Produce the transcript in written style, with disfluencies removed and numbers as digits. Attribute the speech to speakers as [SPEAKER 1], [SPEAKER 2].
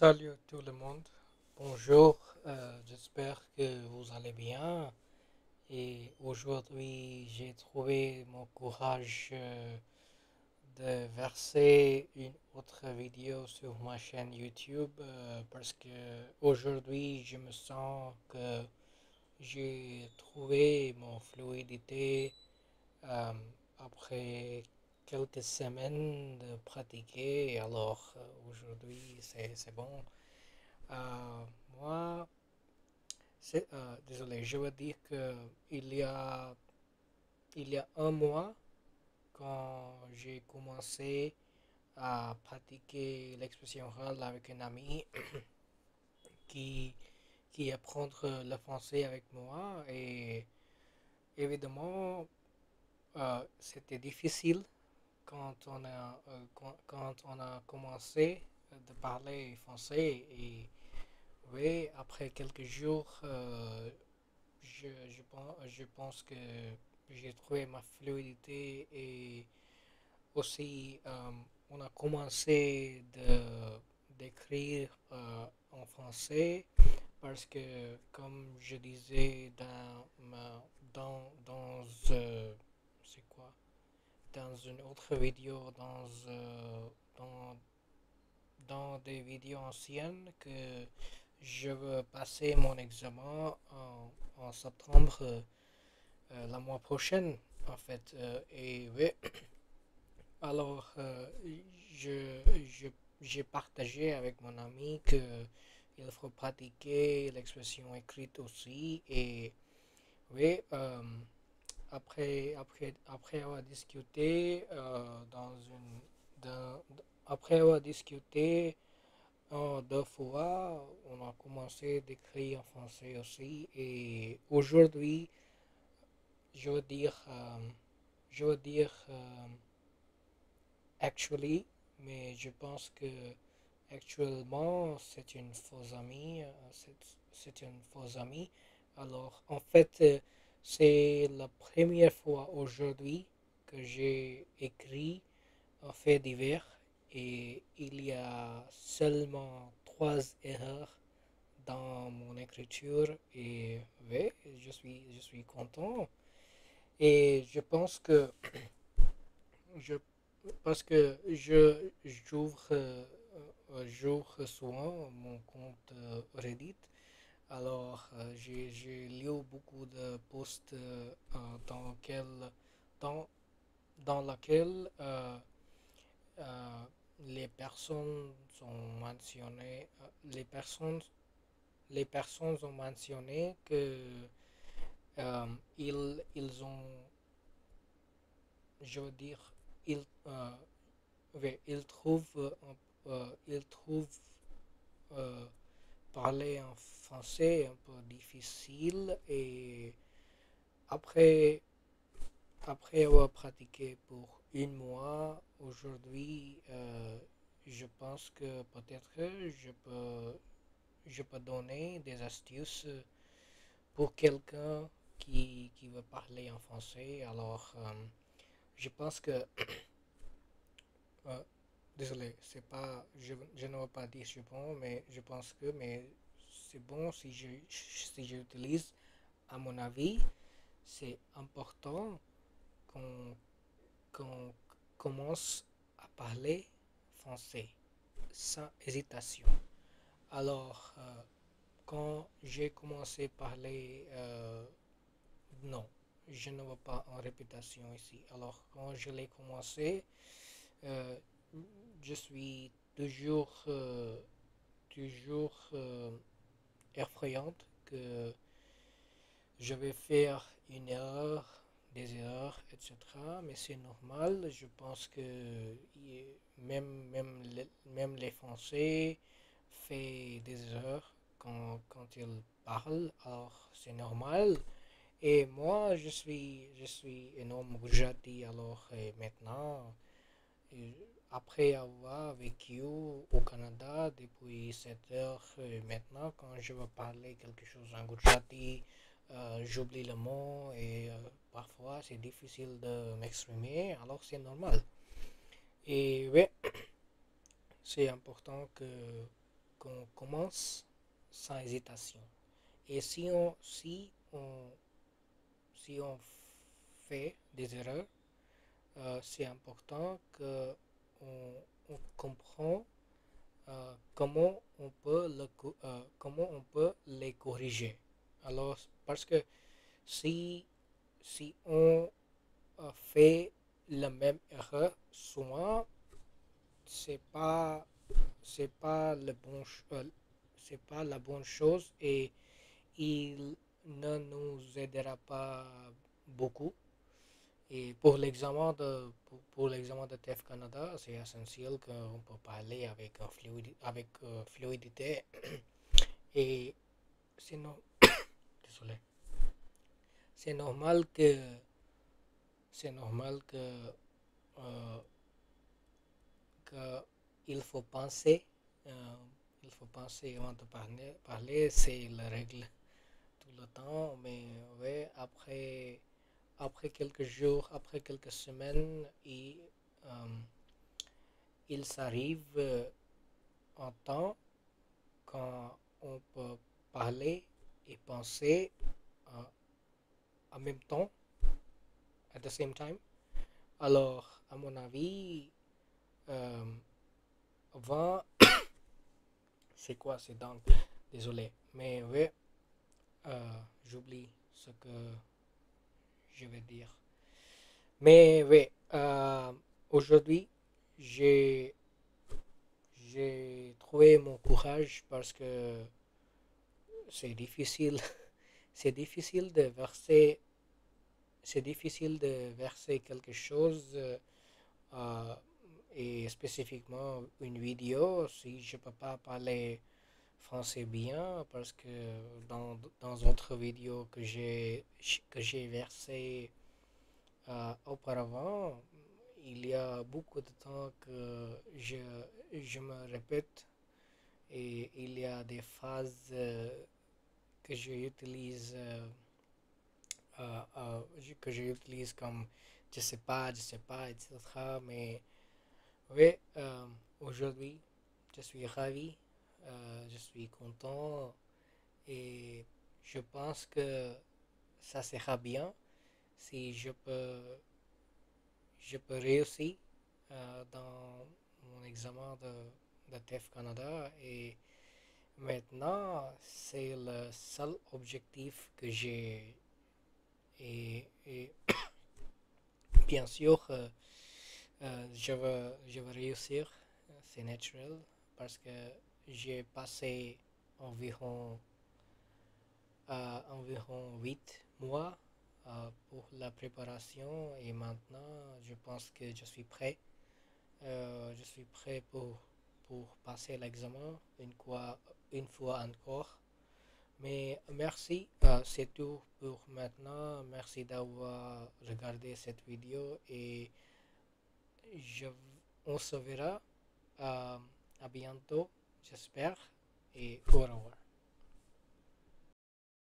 [SPEAKER 1] Salut à tout le monde. Bonjour, j'espère que vous allez bien. Et aujourd'hui, j'ai trouvé mon courage de verser une autre vidéo sur ma chaîne YouTube parce que aujourd'hui, je me sens que j'ai trouvé mon fluidité euh, après quelques semaines de pratiquer. Alors aujourd'hui, c'est bon. Euh, Moi, désolé, je veux dire que il y a un mois, quand j'ai commencé à pratiquer l'expression orale avec un ami qui, qui apprend le français avec moi, et évidemment, c'était difficile quand on a commencé de parler français. Et oui, après quelques jours, je pense que j'ai trouvé ma fluidité. Et aussi, on a commencé d'écrire en français parce que, comme je disais c'est quoi, dans une autre vidéo, dans, dans des vidéos anciennes, que je veux passer mon examen en septembre, la mois prochaine, en fait. Et oui, alors je, je- j'ai partagé avec mon ami que il faut pratiquer l'expression écrite aussi. Et oui, après avoir discuté après avoir discuté deux fois, on a commencé d'écrire en français aussi. Et aujourd'hui, je veux dire, je veux dire actually, mais je pense que actuellement c'est une fausse amie. C'est une fausse amie. Alors, en fait, c'est la première fois aujourd'hui que j'ai écrit un fait divers, et il y a seulement trois erreurs dans mon écriture. Et oui, je suis content. Et je pense que je parce que j'ouvre souvent mon compte Reddit. Alors j'ai lu beaucoup de posts dans dans, dans laquelle euh, les personnes ont mentionné les personnes ont mentionné que ils ont, je veux dire, ils oui, ils trouvent euh, parler en français un peu difficile. Et après, après avoir pratiqué pour un mois, aujourd'hui, je pense que peut-être je peux donner des astuces pour quelqu'un qui veut parler en français. Alors, je pense que euh, désolé, c'est pas, je ne veux pas dire je pense, mais je pense que, mais c'est bon si j'utilise, à mon avis, c'est important qu'on qu'on commence à parler français sans hésitation. Alors, quand j'ai commencé à parler, non, je ne veux pas en répétition ici. Alors, quand je l'ai commencé, euh, je suis toujours effrayante que je vais faire une erreur, des erreurs, etc. Mais c'est normal. Je pense que même les Français font des erreurs quand ils parlent. Alors c'est normal. Et moi, je suis un homme Gujarati. Alors maintenant, et après avoir vécu au Canada depuis 7 heures, maintenant, quand je veux parler quelque chose en Gujarati, j'oublie le mot. Et parfois c'est difficile de m'exprimer, alors c'est normal. Et oui, c'est important qu'on commence sans hésitation. Et si on fait des erreurs, c'est important que on comprend comment on peut les corriger. Alors, parce que si, si on fait la même erreur, souvent, c'est pas, c'est pas le bon, c'est pas la bonne chose et il ne nous aidera pas beaucoup. Et pour l'examen de TEF Canada, c'est essentiel qu'on peut parler avec fluidité et c'est no- désolé. C'est normal que c'est normal euh, que euh, il faut penser avant de parler, c'est la règle tout le temps, mais ouais, après quelques jours, après quelques semaines, il s'arrive un temps quand on peut parler et penser euh, en même temps, at the same time. Alors, à mon avis, euh, avant, c'est quoi? C'est donc, désolé, mais ouais, j'oublie ce que je vais dire. Mais oui, aujourd'hui, j'ai j'ai trouvé mon courage parce que c'est difficile, c'est difficile de verser, c'est difficile de verser quelque chose euh, et spécifiquement une vidéo si je peux pas parler français bien parce que dans d'autres vidéos que j'ai versé auparavant, il y a beaucoup de temps que je me répète et il y a des phrases que j'utilise que j'utilise comme je sais pas, etc. Mais oui, aujourd'hui, je suis ravi, je suis content et je pense que ça sera bien si je peux réussir dans mon examen de TEF Canada et maintenant c'est le seul objectif que j'ai et bien sûr je veux réussir, c'est naturel parce que j'ai passé environ environ 8 mois pour la préparation et maintenant je pense que je suis prêt. Je suis prêt pour passer l'examen une fois encore. Mais merci, c'est tout pour maintenant. Merci d'avoir regardé cette vidéo et je, on se verra à bientôt, j'espère, et au revoir.